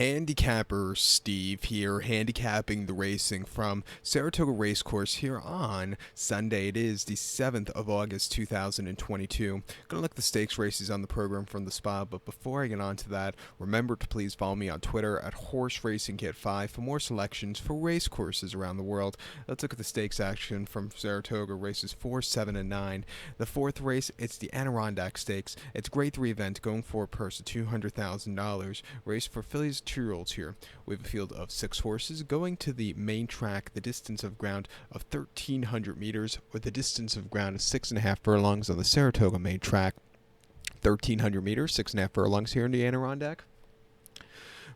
Handicapper Steve here, handicapping the racing from Saratoga Racecourse here on Sunday. It is the 7th of August 2022. Gonna look at the stakes races on the program from the spot, but before I get on to that, remember to please follow me on Twitter at HorseRacingKit5 for more selections for race courses around the world. Let's look at the stakes action from Saratoga races 4, 7, and 9. The fourth race, it's the Adirondack Stakes. It's a grade 3 event going for a purse of $200,000. Race for fillies 2-year-olds here. We have a field of 6 horses going to the main track, the distance of ground of 1,300 meters, with a distance of ground of 6.5 furlongs on the Saratoga main track. 1,300 meters, 6.5 furlongs here in the Adirondack.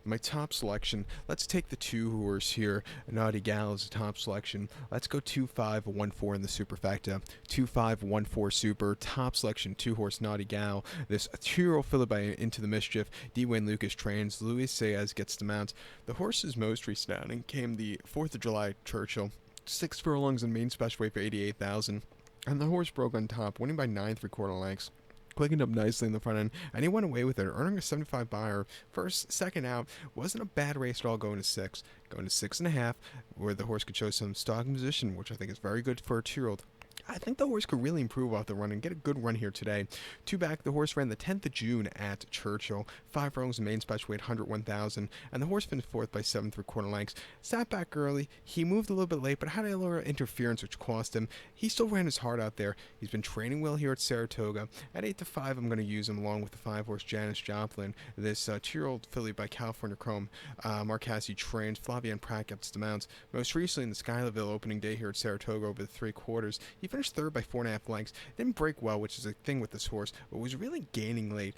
My top selection, let's take the 2 horse here. Naughty Gal is a top selection. Let's go 2-5-1-4 in the superfecta. 2-5-1-4 super, top selection, 2 horse Naughty Gal. This 2-year-old filly by Into the Mischief. D. Wayne Lucas trains. Luis Saez gets the mount. The horse's most recent outing came the 4th of July Churchill. 6 furlongs in main special weight for 88,000. And the horse broke on top, winning by 9 3/4 lengths. Clicking up nicely in the front end, and he went away with it, earning a 75 buyer. First, second out, wasn't a bad race at all going to 6. Going to 6.5, where the horse could show some stalking position, which I think is very good for a 2-year-old. I think the horse could really improve off the run and get a good run here today. 2 back, the horse ran the 10th of June at Churchill. 5 furlongs in main special weight, 101,000, and the horse finished 4th by 7 3/4 lengths. Sat back early. He moved a little bit late, but had a little interference, which cost him. He still ran his heart out there. He's been training well here at Saratoga. At 8-5, I'm going to use him along with the 5 horse Janis Joplin. This 2-year-old filly by California Chrome. Marcassi trains. Flavian Pratt gets the mounts. Most recently in the Schuylerville opening day here at Saratoga over the 3/4, he finished 3rd by 4.5 lengths. Didn't break well, which is a thing with this horse, but was really gaining late.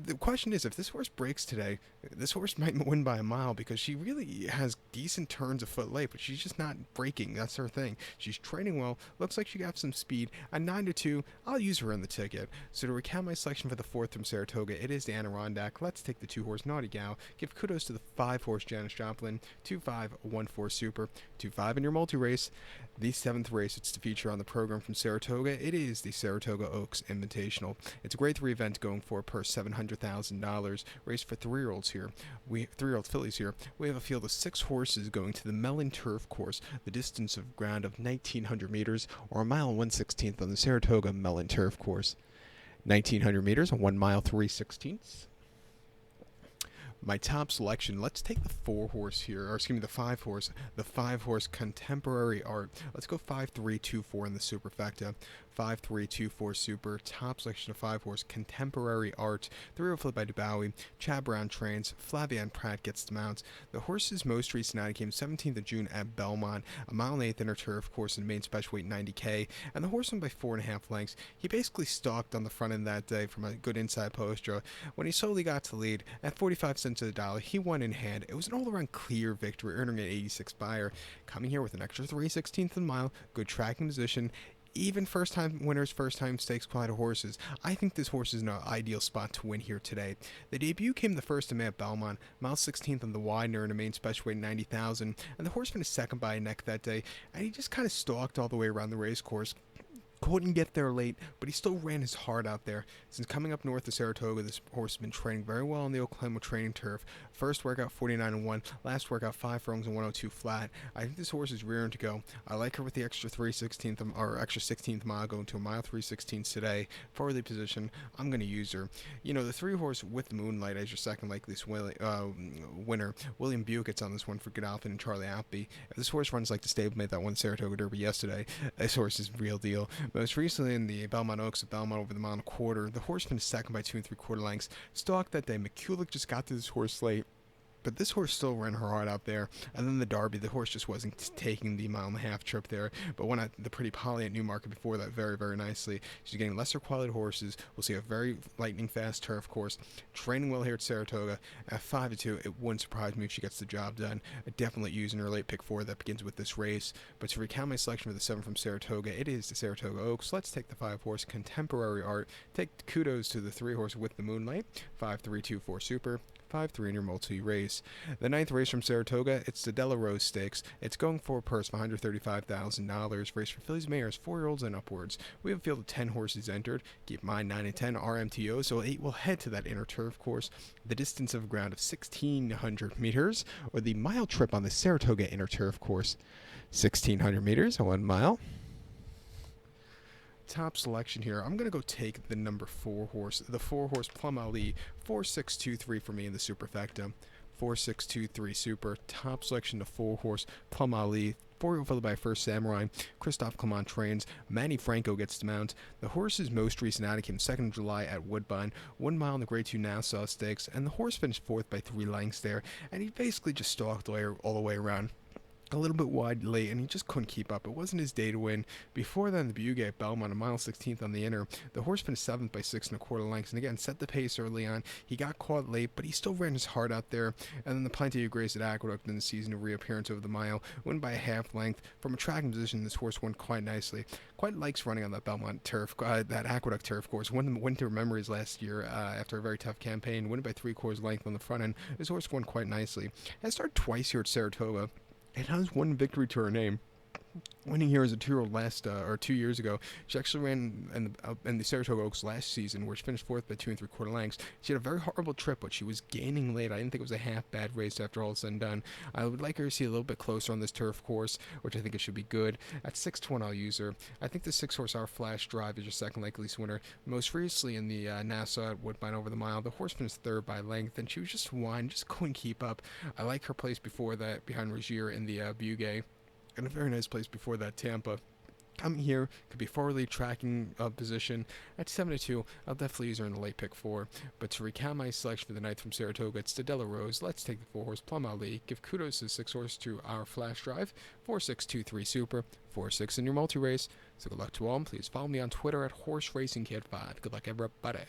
The question is, if this horse breaks today, this horse might win by a mile, because she really has decent turns a foot late, but she's just not breaking. That's her thing. She's training well. Looks like she got some speed. At 9-2, I'll use her in the ticket. So to recount my selection for the 4th from Saratoga, it is the Adirondack. Let's take the 2 horse Naughty Gal. Give kudos to the 5 horse Janis Joplin. 2-5-1-4 super. 2-5 in your multi-race. The 7th race, it's the feature on the program from Saratoga. It is the Saratoga Oaks Invitational. It's a grade 3 event going for a purse $700,000. Race for 3-year-olds here. 3-year-old fillies here. We have a field of 6 horses going to the Mellon Turf Course. The distance of ground of 1,900 meters, or 1 mile and 1/16 on the Saratoga Mellon Turf Course. 1,900 meters, 1 mile 3/16. My top selection, let's take the 4 horse here, or excuse me, the 5 horse, Contemporary Art. Let's go 5-3-2-4 in the superfecta. 5-3-2-4 super, top selection of 5 horse Contemporary Art. 3-year-old filly by DeBowie. Chad Brown trains. Flavian Pratt gets the mounts. The horse's most recent outing came 17th of June at Belmont, a 1.8 inner turf course in main special weight 90K, and the horse won by 4.5 lengths. He basically stalked on the front end that day from a good inside posture. When he slowly got to lead at 45 cents to the dollar, he won in hand. It was an all-around clear victory, earning an 86 buyer. Coming here with an extra 3/16 of the mile, good tracking position. Even first-time winners, first-time stakes quality horses, I think this horse is in an ideal spot to win here today. The debut came the 1st of May at Belmont, mile 16th on the Widener in a main special weight 90,000, and the horse finished 2nd by a neck that day, and he just kind of stalked all the way around the race course. Couldn't get there late, but he still ran his heart out there. Since coming up north of Saratoga, this horse has been training very well on the Oklahoma training turf. First workout 49-1, last workout 5 furlongs and 102 flat. I think this horse is rearing to go. I like her with the extra 3/16 or extra 16th mile, going to a mile 3/16 today. Forwardly position, I'm going to use her. You know, the 3 horse with Moonlight as your second likeliest winner. William Buickett's on this one for Godolphin and Charlie Appy. If this horse runs like the stablemate that won the Saratoga Derby yesterday, this horse is real deal. Most recently in the Belmont Oaks at Belmont over the mile and a quarter, the horse finished 2nd by 2 3/4 lengths. Stalked that day. McCulloch just got to this horse late, but this horse still ran her heart out there. And then the Derby, the horse just wasn't taking the 1.5-mile trip there, but won at the Pretty Polly at Newmarket before that very, very nicely. She's getting lesser quality horses. We'll see a very lightning fast turf course. Training well here at Saratoga. At 5-2, it wouldn't surprise me if she gets the job done. Definitely using her late pick 4 that begins with this race. But to recount my selection for the 7 from Saratoga, it is the Saratoga Oaks. Let's take the 5 horse Contemporary Art. Take kudos to the 3 horse with the Moonlight. 5-3-2-4 super. 5-3 in your multi-race. The ninth race from Saratoga, it's the Rose Stakes. It's going for a purse of $135,000. Race for fillies, mares, 4-year-olds, and upwards. We have a field of 10 horses entered. Keep in mind 9 and 10 are MTO, so 8 will head to that inner turf course. The distance of ground of 1,600 meters, or the mile trip on the Saratoga inner turf course. 1,600 meters, 1 mile. Top selection here. I'm going to go take the number 4 horse, the 4 horse Plum Ali, 4623 for me in the superfecta. 4623 super. Top selection, the 4 horse Plum Ali. 4-year-old followed by First Samurai. Christophe Clement trains. Manny Franco gets the mount. The horse's most recent outing came 2nd of July at Woodbine. 1 mile in the Grade 2 Nassau Stakes, and the horse finished 4th by 3 lengths there, and he basically just stalked all the way around. A little bit wide late, and he just couldn't keep up. It wasn't his day to win. Before then, the Bugay at Belmont, a mile 16th on the inner. The horse finished 7th by 6 1/4 lengths, and again, set the pace early on. He got caught late, but he still ran his heart out there. And then the Plenty of Grace at Aqueduct in the season of reappearance over the mile, won by a half length. From a tracking position, this horse won quite nicely. Quite likes running on that Belmont turf, that Aqueduct turf course. Won the Winter Memories last year after a very tough campaign. Won by 3/4 length on the front end. This horse won quite nicely. Has started twice here at Saratoga. It has 1 victory to her name. Winning here as a 2-year-old 2 years ago. She actually ran in the Saratoga Oaks last season, where she finished 4th by 2 3/4 lengths. She had a very horrible trip, but she was gaining late. I didn't think it was a half bad race after all is said and done. I would like her to see a little bit closer on this turf course, which I think it should be good. At 6-1, I'll use her. I think the 6-horse Our Flash Drive is your second likeliest winner. Most recently in the Nassau at Woodbine over the mile, the horse finished 3rd by length, and she was just wine, just couldn't keep up. I like her place before that behind Regier in the Bugay. And a very nice place before that, Tampa. Coming here, could be forwardly tracking position. At 7-2, I'll definitely use her in the late pick 4. But to recount my selection for the night from Saratoga, it's the Rose. Let's take the 4 horse Plum Ali. Give kudos to the 6 horse to Our Flash Drive. 4623 super. 4-6 in your multi race. So good luck to all. Please follow me on Twitter at HorseRacingKid5. Good luck, everybody.